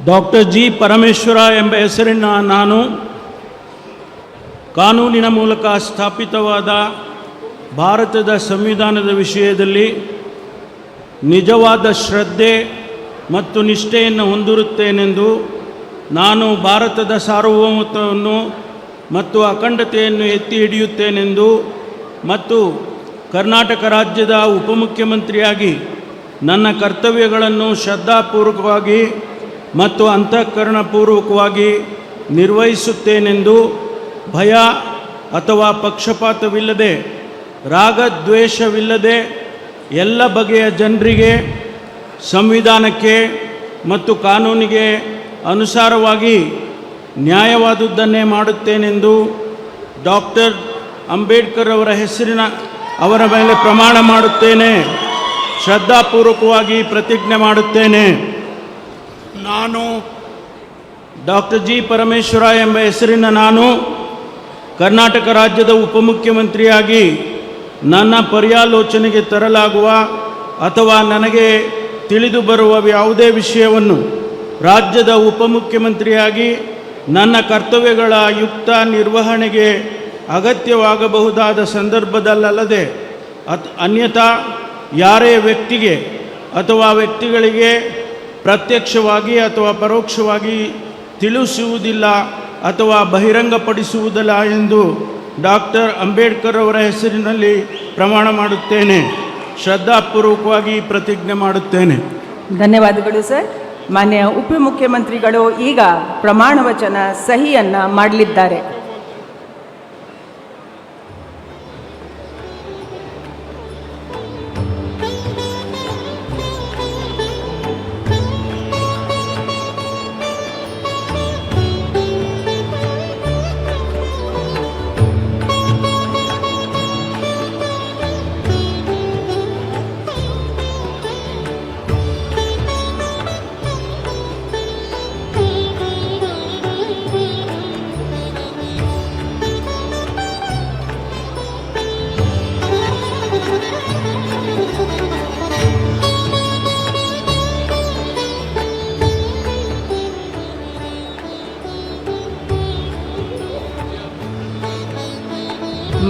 Doctor G Parameshwara ಎಂಬ ಹೆಸರಿನ ನಾನು ಕಾನೂನಿನ ಮೂಲಕ ಸ್ಥಾಪಿತವಾದ ಭಾರತದ ಸಂವಿಧಾನದ ವಿಷಯದಲ್ಲಿ ನಿಜವಾದ ಶ್ರದ್ಧೆ ಮತ್ತು ನಿಷ್ಠೆಯನ್ನು ಹೊಂದಿರುತ್ತೇನೆಂದು ನಾನು ಭಾರತದ ಸಾರ್ವಭೌಮತ್ವವನ್ನು ಮತ್ತು ಅಖಂಡತೆಯನ್ನು ಎತ್ತಿ ಹಿಡಿಯುತ್ತೇನೆಂದು ಮತ್ತು ಕರ್ನಾಟಕ ರಾಜ್ಯದ ಉಪಮುಖ್ಯಮಂತ್ರಿಯಾಗಿ ನನ್ನ ಕರ್ತವ್ಯಗಳನ್ನು ಶ್ರದ್ಧಾಪೂರ್ವಕವಾಗಿ ಮತ್ತು ಅಂತಃಕರಣಪೂರ್ವಕವಾಗಿ ನಿರ್ವಹಿಸುತ್ತೇನೆಂದು ಭಯ ಅಥವಾ ಪಕ್ಷಪಾತವಿಲ್ಲದೆ ರಾಗದ್ವೇಷವಿಲ್ಲದೆ ಎಲ್ಲ ಬಗೆಯ ಜನರಿಗೆ ಸಂವಿಧಾನಕ್ಕೆ ಮತ್ತು ಕಾನೂನಿಗೆ ಅನುಸಾರವಾಗಿ ನ್ಯಾಯವಾದುದನ್ನೇ ಮಾಡುತ್ತೇನೆಂದು ಡಾಕ್ಟರ್ ಅಂಬೇಡ್ಕರ್ ಅವರ ಮೇಲೆ ಪ್ರಮಾಣ ಮಾಡುತ್ತೇನೆ. ಶ್ರದ್ಧಾಪೂರ್ವಕವಾಗಿ ಪ್ರತಿಜ್ಞೆ ಮಾಡುತ್ತೇನೆ. ನಾನು ಡಾಕ್ಟರ್ ಜಿ ಪರಮೇಶ್ವರ ಎಂಬ ಹೆಸರಿನ ನಾನು ಕರ್ನಾಟಕ ರಾಜ್ಯದ ಉಪಮುಖ್ಯಮಂತ್ರಿಯಾಗಿ ನನ್ನ ಪರ್ಯಾಲೋಚನೆಗೆ ತರಲಾಗುವ ಅಥವಾ ನನಗೆ ತಿಳಿದು ಬರುವ ಯಾವುದೇ ವಿಷಯವನ್ನು ರಾಜ್ಯದ ಉಪಮುಖ್ಯಮಂತ್ರಿಯಾಗಿ ನನ್ನ ಕರ್ತವ್ಯಗಳ ಯುಕ್ತ ನಿರ್ವಹಣೆಗೆ ಅಗತ್ಯವಾಗಬಹುದಾದ ಸಂದರ್ಭದಲ್ಲದೆ ಅನ್ಯಥಾ ಯಾರೇ ವ್ಯಕ್ತಿಗೆ ಅಥವಾ ವ್ಯಕ್ತಿಗಳಿಗೆ ಪ್ರತ್ಯಕ್ಷವಾಗಿ ಅಥವಾ ಪರೋಕ್ಷವಾಗಿ ತಿಳಿಸುವುದಿಲ್ಲ ಅಥವಾ ಬಹಿರಂಗಪಡಿಸುವುದಿಲ್ಲ ಎಂದು ಡಾಕ್ಟರ್ ಅಂಬೇಡ್ಕರ್ ಅವರ ಹೆಸರಿನಲ್ಲಿ ಪ್ರಮಾಣ ಮಾಡುತ್ತೇನೆ. ಶ್ರದ್ಧಾಪೂರ್ವಕವಾಗಿ ಪ್ರತಿಜ್ಞೆ ಮಾಡುತ್ತೇನೆ. ಧನ್ಯವಾದಗಳು ಸರ್. ಮಾನ್ಯ ಉಪಮುಖ್ಯಮಂತ್ರಿಗಳು ಈಗ ಪ್ರಮಾಣ ವಚನ ಸಹಿಯನ್ನು ಮಾಡಲಿದ್ದಾರೆ.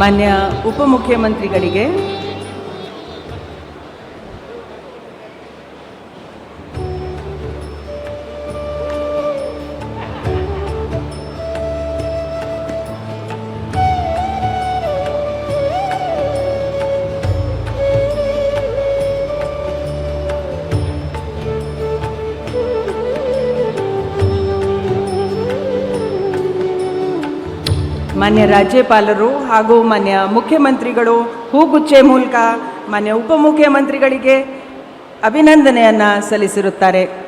ಮಾನ್ಯ ಉಪಮುಖ್ಯಮಂತ್ರಿಗಳಿಗೆ ಮಾನ್ಯ ರಾಜ್ಯಪಾಲರು ಹಾಗೂ ಮಾನ್ಯ ಮುಖ್ಯಮಂತ್ರಿಗಳು ಹೂಗುಚ್ಚೆ ಮೂಲಕ ಮಾನ್ಯ ಉಪಮುಖ್ಯಮಂತ್ರಿಗಳಿಗೆ ಅಭಿನಂದನೆಯನ್ನು ಸಲ್ಲಿಸಿರುತ್ತಾರೆ.